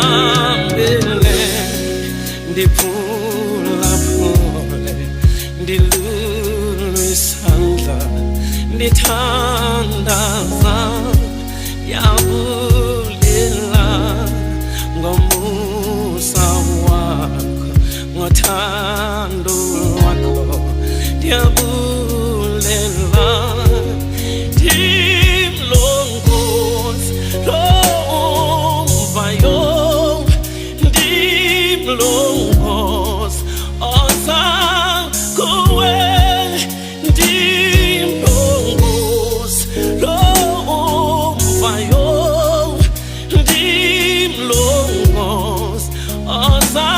Ndimambile, ndiphulaphule, ndilule isandla, ndithandaza, yabulela ngomusa wakho, ngothando lwakho, ndiyabulela. Ndim'lo Nkosi, lo umvayo, Ndim'lo Nkosi, oza kuwe. Ndim'lo Nkosi, lo umvayo, Ndim'lo Nkosi, oza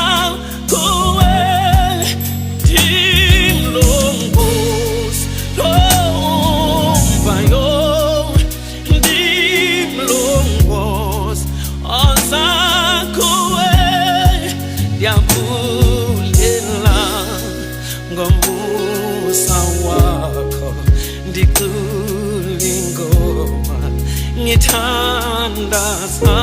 kuwe. Ndim'lo Nkosi, lo umvayo, Ndim'lo Nkosi, oza kuwe. Ndiyabulela ngomusa wakho, ndicula ingoma ngithandaza.